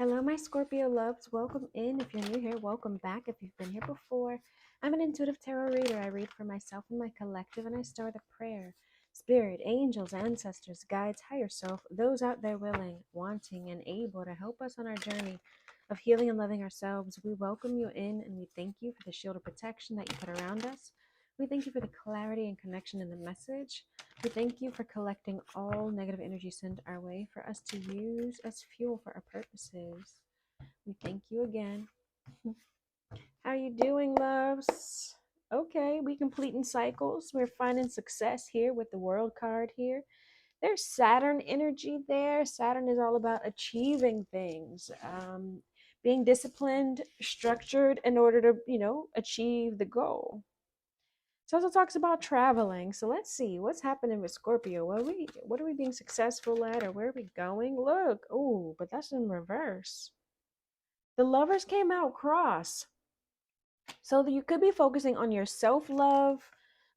Hello, my Scorpio loves. Welcome in. If you're new here, welcome back. If you've been here before, I'm an intuitive tarot reader. I read for myself and my collective, and I start with a prayer. Spirit, angels, ancestors, guides, higher self, those out there willing, wanting, and able to help us on our journey of healing and loving ourselves, we welcome you in and we thank you for the shield of protection that you put around us. We thank you for the clarity and connection in the message. We thank you for collecting all negative energy sent our way for us to use as fuel for our purposes. We thank you again. How you doing, loves? Okay, we completing cycles. We're finding success here with the world card here. There's Saturn energy there. Saturn is all about achieving things, being disciplined, structured in order to, achieve the goal. It also talks about traveling. So let's see what's happening with Scorpio. What are we being successful at, or where are we going? Look, oh, but that's in reverse. The lovers came out cross. So you could be focusing on your self-love.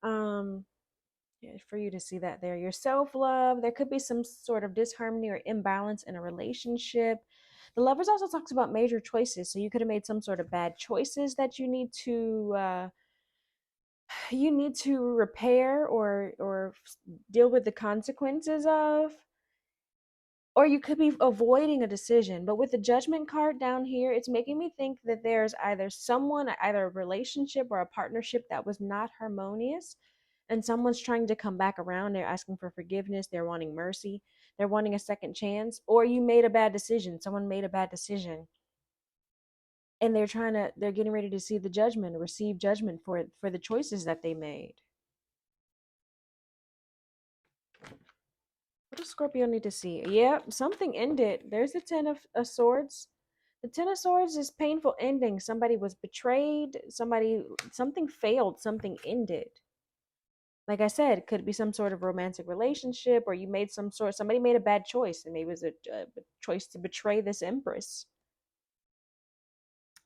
Yeah, for you to see that there. Your self-love. There could be some sort of disharmony or imbalance in a relationship. The lovers also talks about major choices. So you could have made some sort of bad choices that you need to repair or deal with the consequences of, or you could be avoiding a decision. But with the judgment card down here, it's making me think that there's either a relationship or a partnership that was not harmonious, and someone's trying to come back around. They're asking for forgiveness, they're wanting mercy, they're wanting a second chance, or you made a bad decision, someone made a bad decision, and they're getting ready to see the judgment, receive judgment for the choices that they made. What does Scorpio need to see? Yep, something ended. There's the Ten of Swords. The Ten of Swords is painful ending. Somebody was betrayed. Something failed. Something ended. Like I said, it could be some sort of romantic relationship, or somebody made a bad choice, and maybe it was a choice to betray this Empress.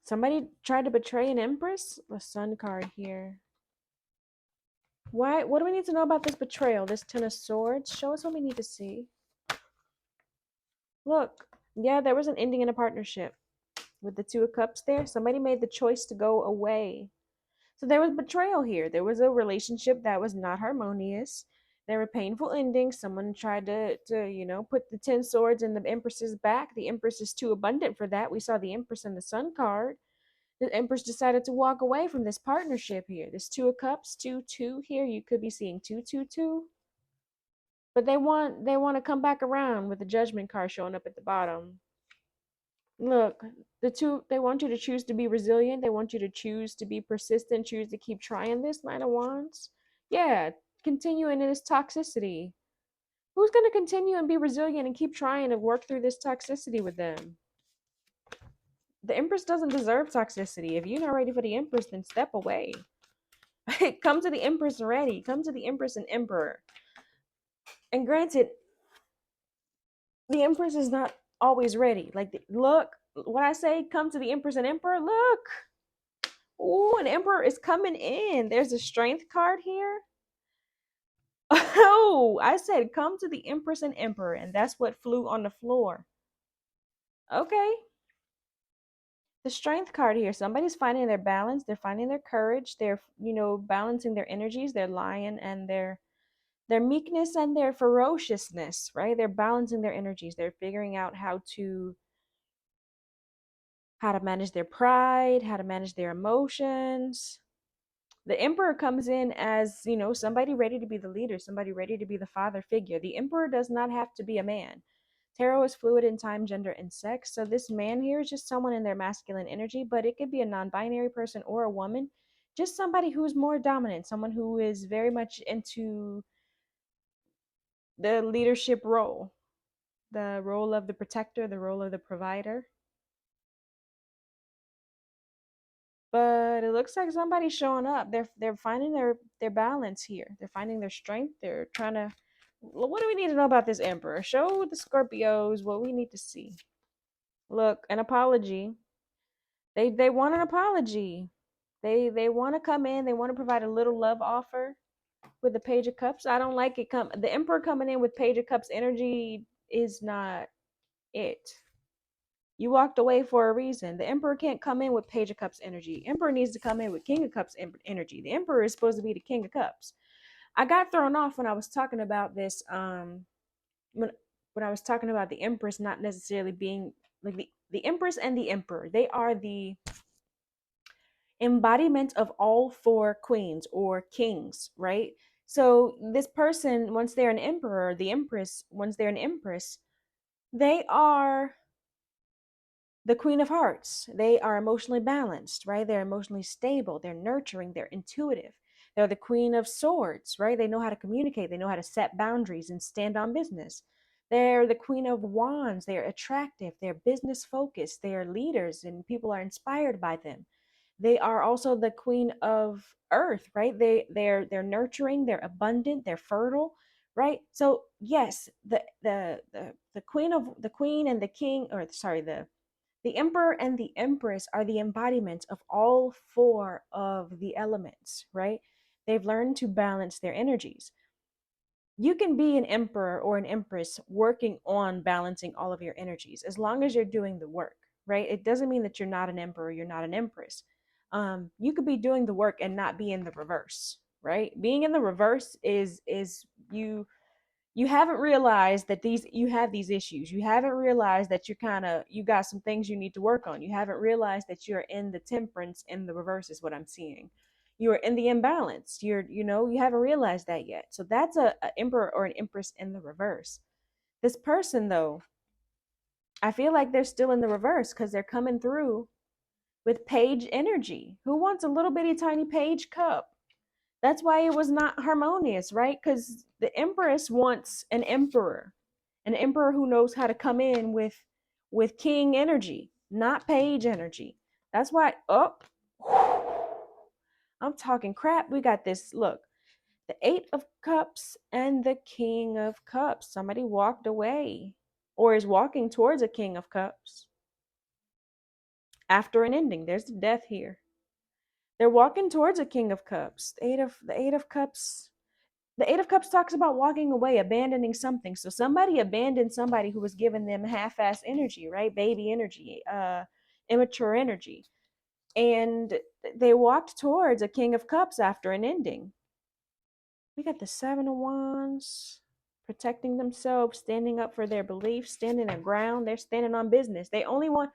Somebody tried to betray an Empress. The Sun card here. Why? What do we need to know about this betrayal? This Ten of Swords. Show us what we need to see. Look, yeah, there was an ending in a partnership with the Two of Cups there. Somebody made the choice to go away. So there was betrayal here. There was a relationship that was not harmonious. There were painful endings. Someone tried to put the 10 swords in the Empress's back. The Empress is too abundant for that. We saw the Empress in the Sun card. The Empress decided to walk away from this partnership here. This Two of Cups, 2-2 here. You could be seeing 2-2-2. But they want to come back around with the Judgment card showing up at the bottom. Look, they want you to choose to be resilient. They want you to choose to be persistent, choose to keep trying this, Nine of Wands. Yeah, continuing in this toxicity. Who's going to continue and be resilient and keep trying to work through this toxicity with them? The Empress doesn't deserve toxicity. If you're not ready for the Empress, then step away. Come to the Empress ready. Come to the Empress and Emperor. And granted, the Empress is not always ready. Look, when I say come to the Empress and Emperor, look. Oh, an Emperor is coming in. There's a Strength card here. Oh, I said come to the Empress and Emperor, and that's what flew on the floor. Okay. The Strength card here. Somebody's finding their balance. They're finding their courage. They're, balancing their energies, their lion and their meekness and their ferociousness, right? They're balancing their energies. They're figuring out how to manage their pride, how to manage their emotions. The Emperor comes in as, somebody ready to be the leader, somebody ready to be the father figure. The Emperor does not have to be a man. Tarot is fluid in time, gender, and sex. So this man here is just someone in their masculine energy, but it could be a non-binary person or a woman. Just somebody who's more dominant, someone who is very much into the leadership role, the role of the protector, the role of the provider. But it looks like somebody's showing up. They're finding their balance here. They're finding their strength. They're trying to. What do we need to know about this Emperor? Show the Scorpios what we need to see. Look, an apology. They want an apology. They want to come in. They want to provide a little love offer with the Page of Cups. I don't like it. The Emperor coming in with Page of Cups energy is not it. You walked away for a reason. The Emperor can't come in with Page of Cups energy. Emperor needs to come in with King of Cups energy. The Emperor is supposed to be the King of Cups. I got thrown off when I was talking about this. When I was talking about the Empress not necessarily being like the Empress and the Emperor. They are the embodiment of all four queens or kings, right? So this person, once they're an emperor, the Empress, once they're an Empress, they are the Queen of Hearts. They are emotionally balanced, right? They're emotionally stable, they're nurturing, they're intuitive. They're the Queen of Swords, right? They know how to communicate, they know how to set boundaries and stand on business. They're the Queen of Wands. They're attractive, they're business focused, they are leaders, and people are inspired by them. They are also the Queen of Earth, right? They're nurturing, they're abundant, they're fertile, right? So yes, the queen and the king, or sorry, the Emperor and the Empress are the embodiment of all four of the elements, right? They've learned to balance their energies. You can be an emperor or an empress working on balancing all of your energies as long as you're doing the work, right? It doesn't mean that you're not an emperor, you're not an empress. You could be doing the work and not be in the reverse, right? Being in the reverse is you haven't realized that you have these issues. You haven't realized that you got some things you need to work on. You haven't realized that you're in the temperance in the reverse is what I'm seeing. You're in the imbalance. You haven't realized that yet. So that's a emperor or an empress in the reverse. This person though, I feel like they're still in the reverse because they're coming through with page energy. Who wants a little bitty tiny page cup? That's why it was not harmonious, right? Because the empress wants an emperor who knows how to come in with king energy, not page energy. That's why. Oh, I'm talking crap. We got this. Look, the Eight of Cups and the King of Cups. Somebody walked away, or is walking towards a King of Cups after an ending. There's the death here. They're walking towards a King of Cups. The Eight of Cups talks about walking away, abandoning something. So somebody abandoned somebody who was giving them half-ass energy, right? Baby energy, immature energy. And they walked towards a King of Cups after an ending. We got the Seven of Wands, protecting themselves, standing up for their beliefs, standing their ground. They're standing on business. They only want,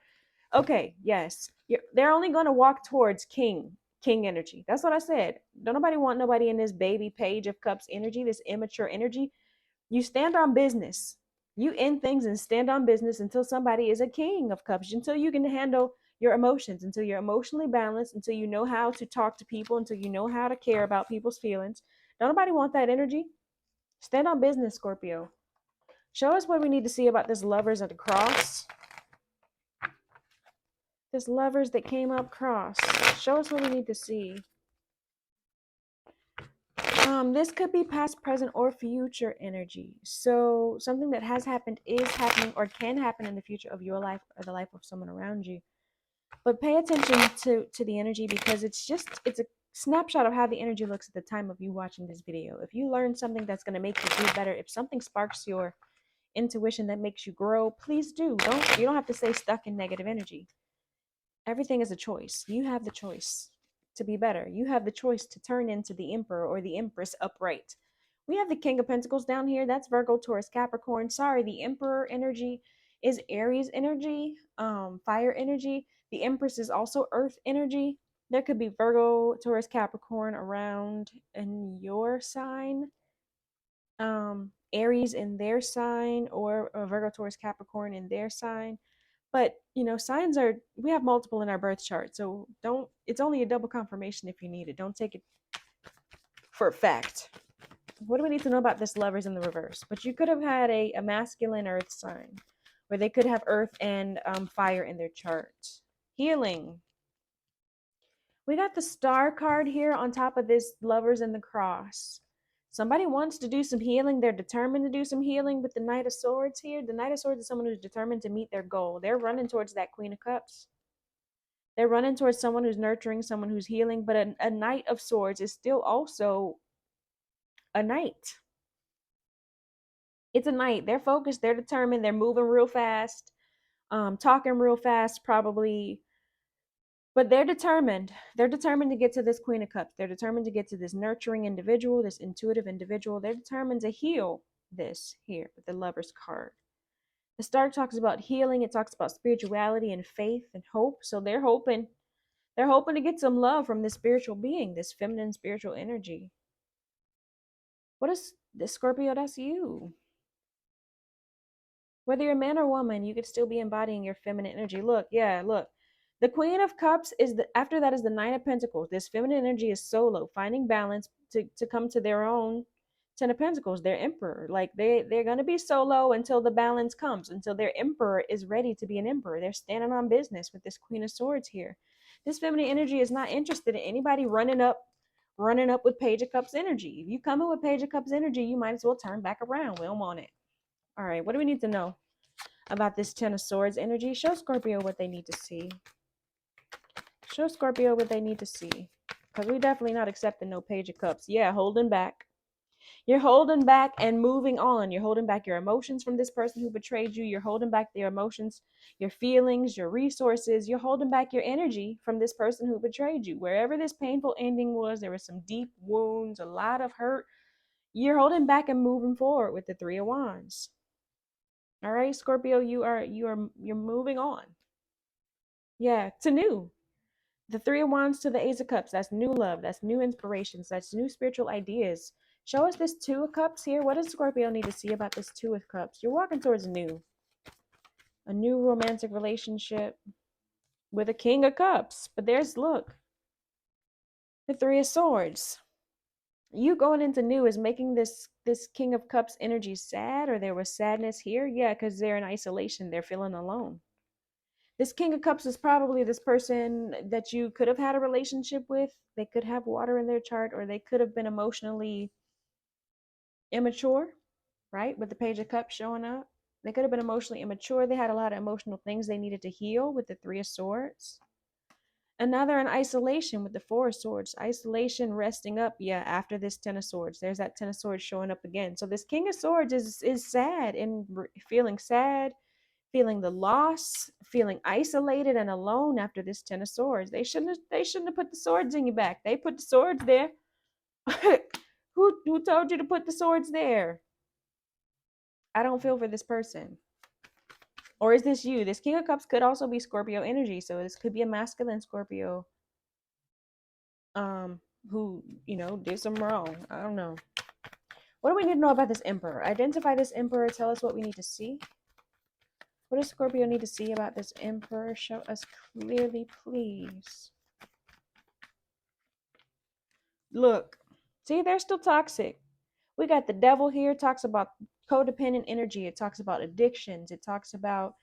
okay, yes, they're only going to walk towards king energy. That's what I said. Don't nobody want nobody in this baby Page of Cups energy, this immature energy. You stand on business. You end things and stand on business until somebody is a King of Cups, until you can handle your emotions, until you're emotionally balanced, until you know how to talk to people, until you know how to care about people's feelings. Don't nobody want that energy. Stand on business, Scorpio. Show us what we need to see about this Lovers at the Cross. This Lovers that came up cross. Show us what we need to see. This could be past, present, or future energy. So something that has happened, is happening, or can happen in the future of your life or the life of someone around you. But pay attention to the energy, because it's a snapshot of how the energy looks at the time of you watching this video. If you learn something that's going to make you do better, if something sparks your intuition that makes you grow, please do. You don't have to stay stuck in negative energy. Everything is a choice. You have the choice to be better. You have the choice to turn into the Emperor or the Empress upright. We have the King of Pentacles down here. That's Virgo, Taurus, Capricorn. Sorry, the Emperor energy is Aries energy, fire energy. The Empress is also earth energy. There could be Virgo, Taurus, Capricorn around in your sign. Aries in their sign, or Virgo, Taurus, Capricorn in their sign. But signs we have multiple in our birth chart, so it's only a double confirmation if you need it. Don't take it for a fact. What do we need to know about this Lovers in the reverse? But you could have had a masculine earth sign, where they could have earth and fire in their chart. Healing. We got the Star card here on top of this Lovers in the Cross. Somebody wants to do some healing. They're determined to do some healing with the Knight of Swords here. The Knight of Swords is someone who's determined to meet their goal. They're running towards that Queen of Cups. They're running towards someone who's nurturing, someone who's healing. But a Knight of Swords is still also a knight. It's a knight. They're focused. They're determined. They're moving real fast. talking real fast, probably, but they're determined. They're determined to get to this Queen of Cups. They're determined to get to this nurturing individual, this intuitive individual. They're determined to heal this here with the Lover's card. The Star talks about healing. It talks about spirituality and faith and hope. So they're hoping to get some love from this spiritual being, this feminine spiritual energy. What is this, Scorpio? That's you. Whether you're a man or woman, you could still be embodying your feminine energy. Look, yeah, look. The Queen of Cups is after that is the Nine of Pentacles. This feminine energy is solo, finding balance to come to their own Ten of Pentacles, their emperor. Like they're gonna be solo until the balance comes, until their emperor is ready to be an emperor. They're standing on business with this Queen of Swords here. This feminine energy is not interested in anybody running up with Page of Cups energy. If you come in with Page of Cups energy, you might as well turn back around. We don't want it. All right, what do we need to know about this Ten of Swords energy? Show Scorpio what they need to see. Show Scorpio what they need to see. Because we're definitely not accepting no Page of Cups. Yeah, holding back. You're holding back and moving on. You're holding back your emotions from this person who betrayed you. You're holding back their emotions, your feelings, your resources. You're holding back your energy from this person who betrayed you. Wherever this painful ending was, there was some deep wounds, a lot of hurt. You're holding back and moving forward with the Three of Wands. All right, Scorpio, you're moving on. Yeah, to new. The Three of Wands to the Ace of Cups. That's new love. That's new inspirations. That's new spiritual ideas. Show us this Two of Cups here. What does Scorpio need to see about this Two of Cups? You're walking towards a new romantic relationship with a King of Cups. But look, the Three of Swords. You going into new is making this King of Cups energy sad, or there was sadness here. Yeah, because they're in isolation. They're feeling alone. This King of Cups is probably this person that you could have had a relationship with. They could have water in their chart, or they could have been emotionally immature, right? With the Page of Cups showing up. They could have been emotionally immature. They had a lot of emotional things they needed to heal with the Three of Swords. And now they're in isolation with the Four of Swords. Isolation, resting up, yeah, after this Ten of Swords. There's that Ten of Swords showing up again. So this King of Swords is sad and feeling sad, feeling the loss, feeling isolated and alone after this Ten of Swords. They shouldn't have put the swords in your back. They put the swords there. Who told you to put the swords there? I don't feel for this person. Or is this you? This King of Cups could also be Scorpio energy. So this could be a masculine Scorpio who, did some wrong. I don't know. What do we need to know about this Emperor? Identify this Emperor. Tell us what we need to see. What does Scorpio need to see about this Emperor? Show us clearly, please. Look, see, they're still toxic. We got the Devil here. Talks about codependent energy. It talks about addictions. It talks about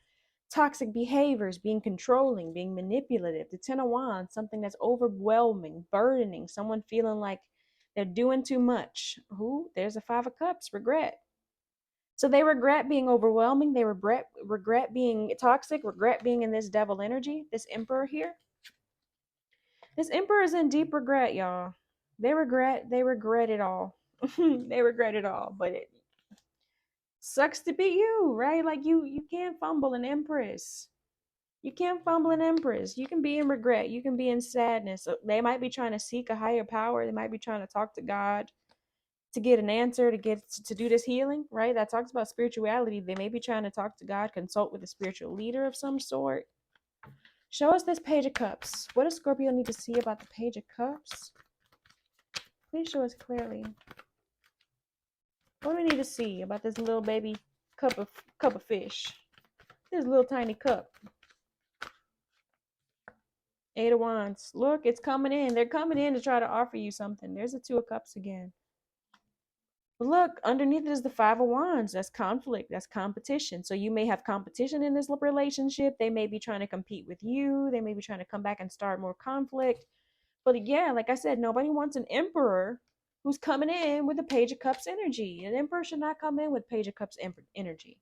toxic behaviors, being controlling, being manipulative. The Ten of Wands, something that's overwhelming, burdening, someone feeling like they're doing too much. There's a Five of Cups, regret. So they regret being overwhelming. They regret being toxic, regret being in this devil energy. This Emperor here. This Emperor is in deep regret, y'all. They regret it all. They regret it all, but it sucks to be you, right? Like you can't fumble an Empress. You can't fumble an Empress. You can be in regret. You can be in sadness. So they might be trying to seek a higher power. They might be trying to talk to God to get an answer, to do this healing, right? That talks about spirituality. They may be trying to talk to God, consult with a spiritual leader of some sort. Show us this Page of Cups. What does Scorpio need to see about the Page of Cups? Please show us clearly. What do we need to see about this little baby cup of fish? This little tiny cup. Eight of Wands. Look, it's coming in. They're coming in to try to offer you something. There's the Two of Cups again. But look, underneath it is the Five of Wands. That's conflict. That's competition. So you may have competition in this relationship. They may be trying to compete with you. They may be trying to come back and start more conflict. But yeah, like I said, nobody wants an Emperor who's coming in with the Page of Cups energy. An Emperor should not come in with Page of Cups energy.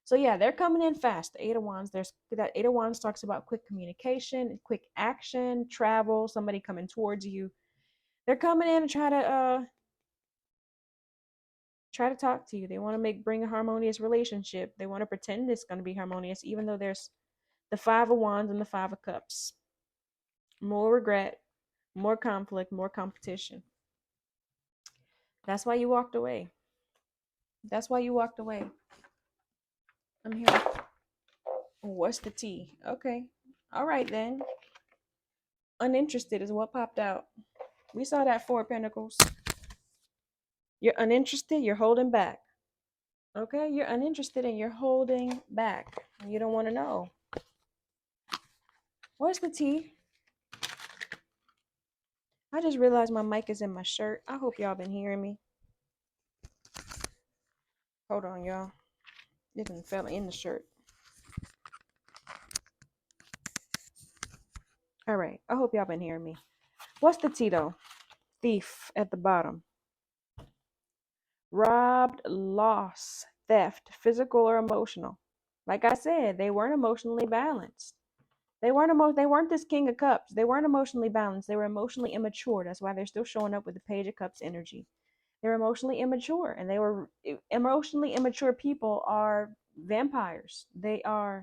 So yeah, they're coming in fast. The Eight of Wands. There's that Eight of Wands talks about quick communication, quick action, travel, somebody coming towards you. They're coming in and try try to talk to you. They want to bring a harmonious relationship. They want to pretend it's going to be harmonious, even though there's the Five of Wands and the Five of Cups. More regret, more conflict, more competition. That's why you walked away. That's why you walked away. I'm here. What's the tea? Okay. All right then. Uninterested is what popped out. We saw that Four of Pentacles. You're uninterested, you're holding back. Okay? You're uninterested and you're holding back. You don't want to know. What's the tea? I just realized my mic is in my shirt. I hope y'all been hearing me. Hold on, y'all. It didn't fell in the shirt. All right. I hope y'all been hearing me. What's the tea though? Thief at the bottom. Robbed, loss, theft, physical or emotional. Like I said, they weren't emotionally balanced. They weren't this King of Cups. They weren't emotionally balanced. They were emotionally immature. That's why they're still showing up with the Page of Cups energy. They're emotionally immature, and they were emotionally immature people are vampires. They're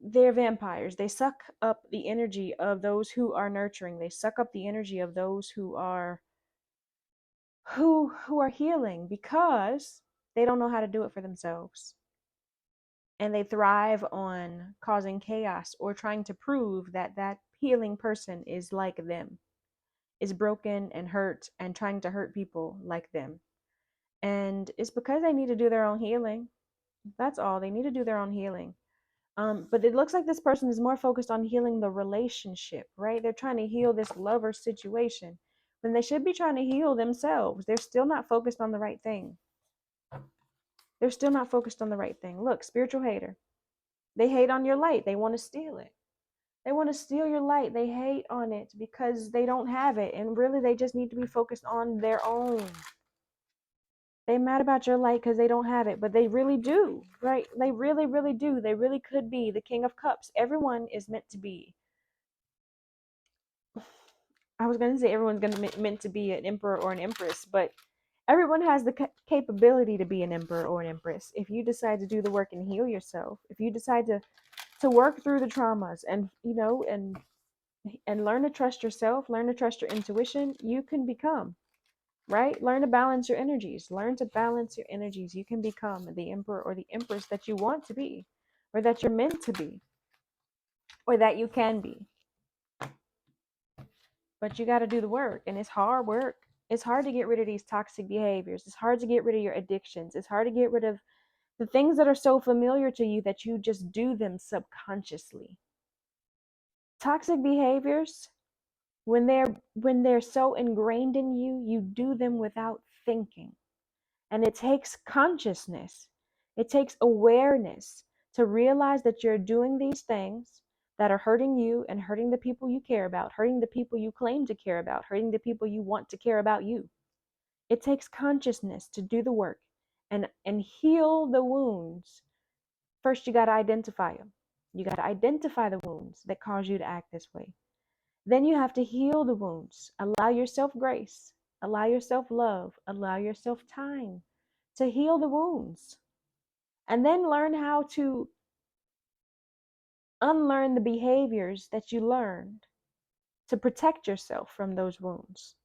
vampires. They suck up the energy of those who are nurturing. They suck up the energy of those who are healing, because they don't know how to do it for themselves. And they thrive on causing chaos or trying to prove that that healing person is like them, is broken and hurt and trying to hurt people like them. And it's because they need to do their own healing. That's all. They need to do their own healing. But it looks like this person is more focused on healing the relationship, right? They're trying to heal this lover situation when they should be trying to heal themselves. They're still not focused on the right thing. They're still not focused on the right thing. Look, spiritual hater. They hate on your light. They want to steal it. They want to steal your light. They hate on it because they don't have it. And really, they just need to be focused on their own. They mad about your light because they don't have it, but they really do, right? They really, really do. They really could be the King of Cups. Everyone is meant to be. I was going to say everyone's meant to be an emperor or an empress, but everyone has the capability to be an emperor or an empress. If you decide to do the work and heal yourself, if you decide to work through the traumas and, and learn to trust yourself, learn to trust your intuition, you can become. Right? Learn to balance your energies. Learn to balance your energies. You can become the emperor or the empress that you want to be, or that you're meant to be, or that you can be. But you got to do the work, and it's hard work. It's hard to get rid of these toxic behaviors. It's hard to get rid of your addictions. It's hard to get rid of the things that are so familiar to you that you just do them subconsciously. Toxic behaviors, when they're so ingrained in you, you do them without thinking. And it takes consciousness, it takes awareness to realize that you're doing these things that are hurting you and hurting the people you care about, hurting the people you claim to care about, hurting the people you want to care about you. It takes consciousness to do the work and heal the wounds. First, you got to identify them. You got to identify the wounds that cause you to act this way. Then you have to heal the wounds. Allow yourself grace. Allow yourself love. Allow yourself time to heal the wounds. And then learn how to unlearn the behaviors that you learned to protect yourself from those wounds.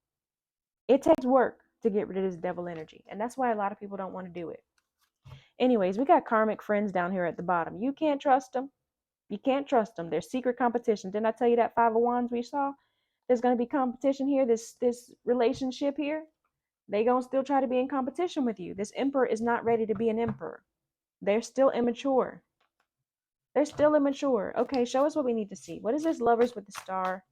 It takes work to get rid of this devil energy. And that's why a lot of people don't want to do it. Anyways, we got karmic friends down here at the bottom. You can't trust them. You can't trust them. There's secret competition. Didn't I tell you that Five of Wands we saw? There's going to be competition here. This relationship here, they going to still try to be in competition with you. This emperor is not ready to be an emperor. They're still immature. They're still immature. Okay, show us what we need to see. What is this lovers with the star?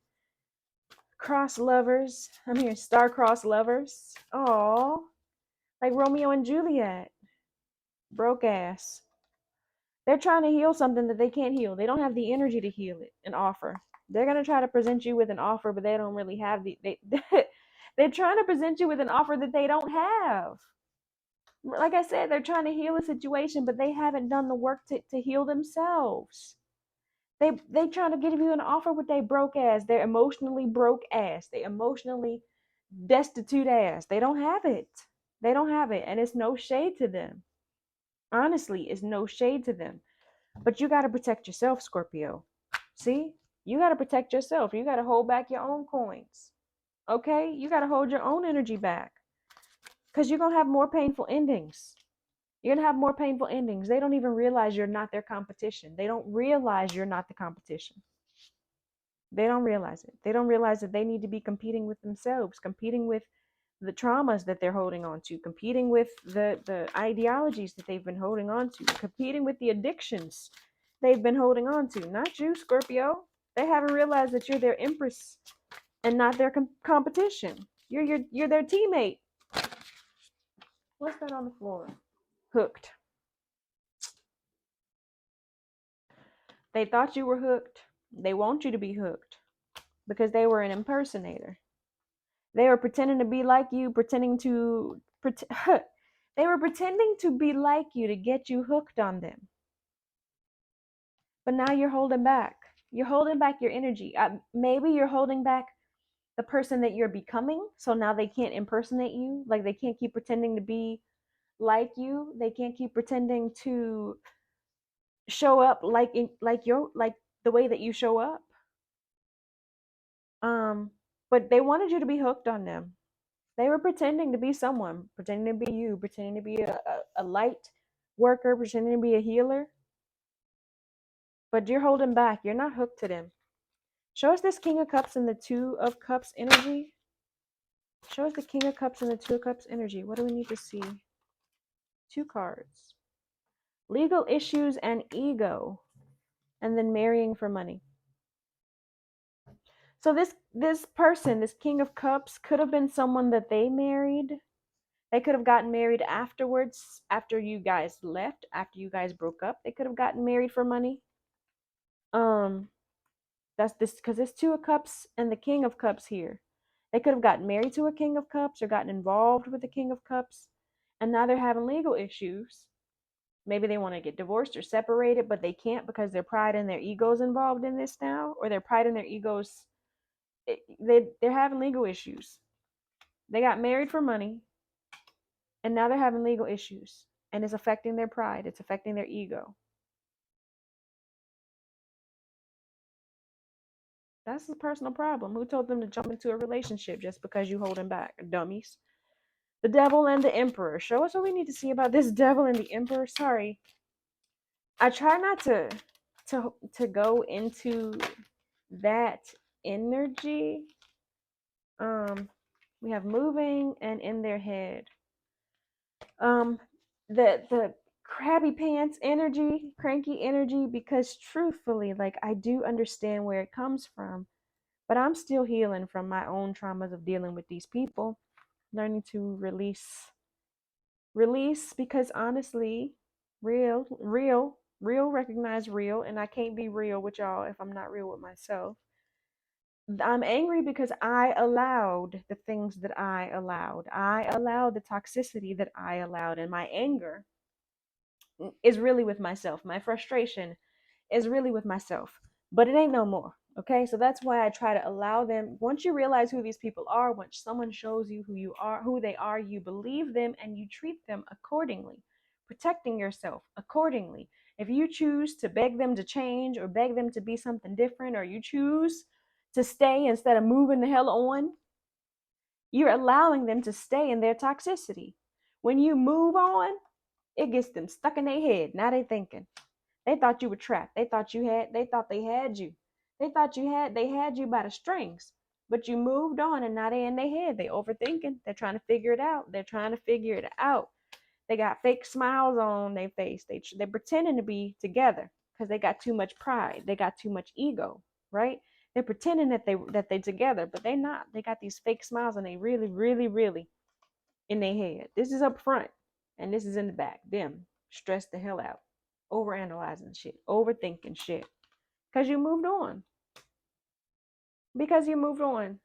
Cross lovers. I'm here, star-crossed lovers. Oh, like Romeo and Juliet. Broke ass. They're trying to heal something that they can't heal. They don't have the energy to heal it and offer. They're going to try to present you with an offer, but they don't really have they're trying to present you with an offer that they don't have. Like I said, they're trying to heal a situation, but they haven't done the work to heal themselves. They trying to give you an offer with they broke ass. They're emotionally broke ass. They emotionally destitute ass. They don't have it. They don't have it. And it's no shade to them. Honestly, it's no shade to them. But you got to protect yourself, Scorpio. See? You got to protect yourself. You got to hold back your own coins. Okay? You got to hold your own energy back. Because you're going to have more painful endings. You're going to have more painful endings. They don't even realize you're not their competition. They don't realize you're not the competition. They don't realize it. They don't realize that they need to be competing with themselves, competing with the traumas that they're holding on to, competing with the ideologies that they've been holding on to, competing with the addictions they've been holding on to. Not you, Scorpio. They haven't realized that you're their empress and not their competition. You're their teammate. What's that on the floor? Hooked. They thought you were hooked. They want you to be hooked because they were an impersonator. They were pretending to be like you, they were pretending to be like you to get you hooked on them. But now you're holding back. You're holding back your energy. Maybe you're holding back the person that you're becoming. So now they can't impersonate you. Like they can't keep pretending to be like you. They can't keep pretending to show up like the way that you show up. But they wanted you to be hooked on them. They were pretending to be someone, pretending to be you, pretending to be a light worker, pretending to be a healer. But you're holding back. You're not hooked to them. Show us this King of Cups and the Two of Cups energy. Show us the King of Cups and the Two of Cups energy. What do we need to see? Two cards. Legal issues and ego. And then marrying for money. So this person, this King of Cups, could have been someone that they married. They could have gotten married afterwards, after you guys left, after you guys broke up. They could have gotten married for money. That's this because it's Two of Cups and the King of Cups here. They could have gotten married to a King of Cups or gotten involved with the King of Cups, and now they're having legal issues. Maybe they want to get divorced or separated, but they can't because their pride and their egos involved in this now, or their pride and their egos. They're having legal issues. They got married for money, and now they're having legal issues, and it's affecting their pride. It's affecting their ego. That's a personal problem. Who told them to jump into a relationship just because you holding back? Dummies. The devil and the emperor. Show us what we need to see about this devil and the emperor. Sorry. I try not to go into that energy. We have moving and in their head. The crabby pants energy, cranky energy, because truthfully, like I do understand where it comes from, but I'm still healing from my own traumas of dealing with these people, learning to release because honestly, real recognize real, and I can't be real with y'all if I'm not real with myself. I'm angry because I allowed the things that I allowed. I allowed the toxicity that I allowed, and my anger is really with myself. My frustration is really with myself, but it ain't no more. Okay, so that's why I try to allow them. Once you realize who these people are, once someone shows you who you are, who they are, you believe them and you treat them accordingly, protecting yourself accordingly. If you choose to beg them to change or beg them to be something different, or you choose to stay instead of moving the hell on, you're allowing them to stay in their toxicity. When you move on, it gets them stuck in their head. Now they thinking. They thought you were trapped. They thought they had you. They had you by the strings. But you moved on and now they in their head. They overthinking. They're trying to figure it out. They're trying to figure it out. They got fake smiles on their face. They're pretending to be together because they got too much pride. They got too much ego, right? They're pretending that they're together, but they're not. They got these fake smiles and they really in their head. This is up front and this is in the back. Them stressed the hell out, overanalyzing shit, overthinking shit. Because you moved on. Because you moved on.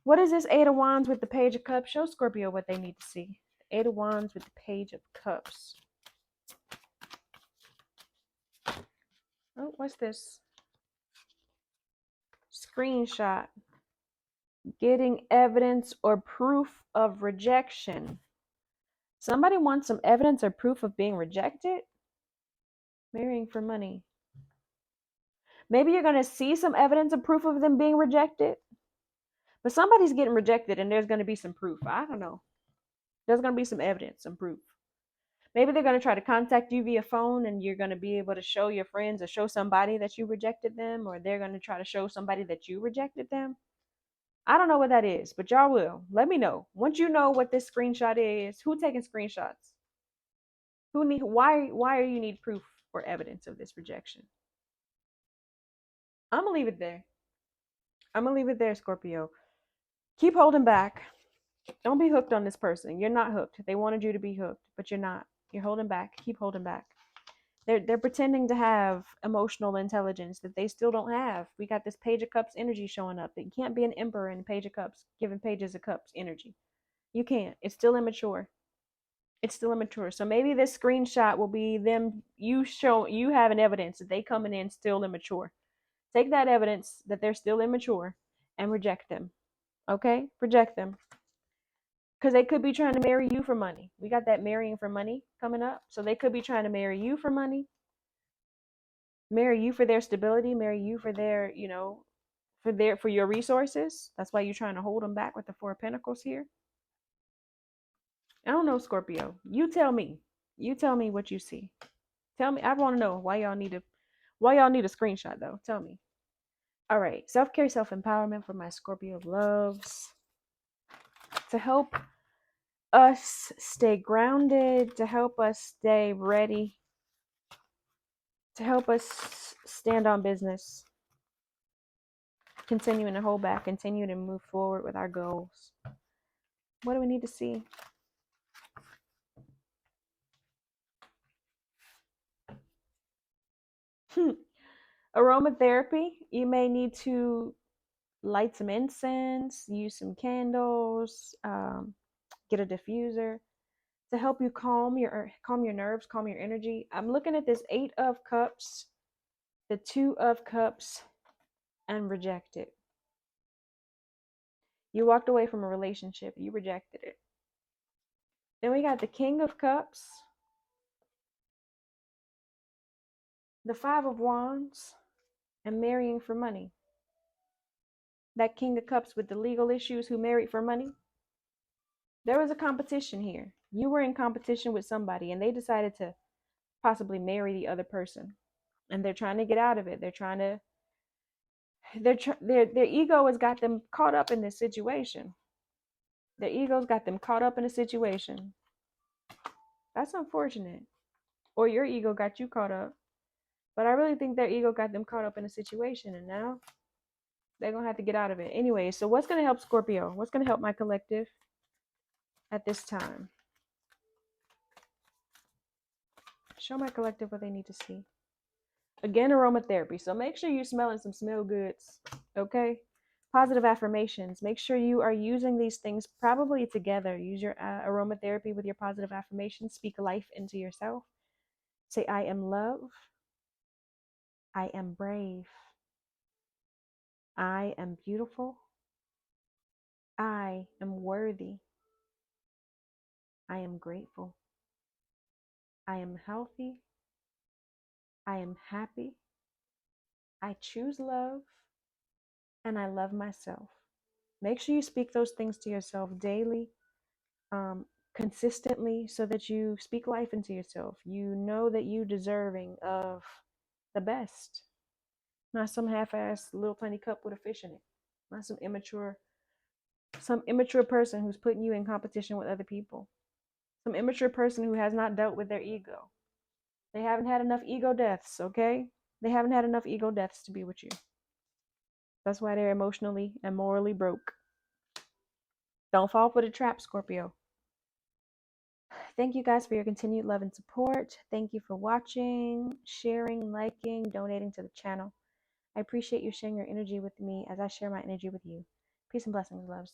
What is this Eight of Wands with the Page of Cups? Show Scorpio what they need to see. The Eight of Wands with the Page of Cups. Oh, what's this? Screenshot. Getting evidence or proof of rejection. Somebody wants some evidence or proof of being rejected. Marrying for money. Maybe you're going to see some evidence or proof of them being rejected, but somebody's getting rejected and there's going to be some proof. I don't know. There's going to be some evidence, some proof. Maybe they're going to try to contact you via phone and you're going to be able to show your friends or show somebody that you rejected them, or they're going to try to show somebody that you rejected them. I don't know what that is, but y'all will. Let me know. Once you know what this screenshot is, who taking screenshots? Who need why are you need proof or evidence of this rejection? I'm gonna leave it there. I'm gonna leave it there, Scorpio. Keep holding back. Don't be hooked on this person. You're not hooked. They wanted you to be hooked, but you're not. You're holding back. Keep holding back. They're pretending to have emotional intelligence that they still don't have. We got this Page of Cups energy showing up. It can't be an Emperor in Page of Cups giving Pages of Cups energy. You can't. It's still immature. It's still immature. So maybe this screenshot will be them you having evidence that they coming in still immature. Take that evidence that they're still immature and reject them. Okay? Reject them. Because they could be trying to marry you for money. We got that marrying for money coming up. So they could be trying to marry you for money, marry you for their stability, marry you for their, for your resources. That's why you're trying to hold them back with the Four of Pentacles here. I don't know, Scorpio. You tell me. You tell me what you see. Tell me. I want to know why y'all need a screenshot though. Tell me. All right. Self-care, self-empowerment for my Scorpio loves. To help us stay grounded, to help us stay ready, to help us stand on business, continuing to hold back, continue to move forward with our goals. What do we need to see? Aromatherapy. You may need to light some incense, use some candles, get a diffuser to help you calm your nerves, calm your energy. I'm looking at this 8 of Cups, the 2 of Cups, and reject it. You walked away from a relationship, you rejected it. Then we got the King of Cups, the 5 of Wands, and marrying for money. That King of Cups with the legal issues who married for money. There was a competition here. You were in competition with somebody and they decided to possibly marry the other person. And they're trying to get out of it. Their ego has got them caught up in this situation. Their ego's got them caught up in a situation. That's unfortunate. Or your ego got you caught up. But I really think their ego got them caught up in a situation, and now they're going to have to get out of it. Anyway, so what's going to help Scorpio? What's going to help my collective at this time? Show my collective what they need to see. Again, aromatherapy. So make sure you're smelling some smell goods, okay? Positive affirmations. Make sure you are using these things probably together. Use your aromatherapy with your positive affirmations. Speak life into yourself. Say, I am love. I am brave. I am beautiful. I am worthy. I am grateful. I am healthy. I am happy. I choose love. And I love myself. Make sure you speak those things to yourself daily, consistently, so that you speak life into yourself. You know that you're deserving of the best. Not some half-assed little tiny cup with a fish in it. Not some immature person who's putting you in competition with other people. Some immature person who has not dealt with their ego. They haven't had enough ego deaths, okay? They haven't had enough ego deaths to be with you. That's why they're emotionally and morally broke. Don't fall for the trap, Scorpio. Thank you guys for your continued love and support. Thank you for watching, sharing, liking, donating to the channel. I appreciate you sharing your energy with me as I share my energy with you. Peace and blessings, loves.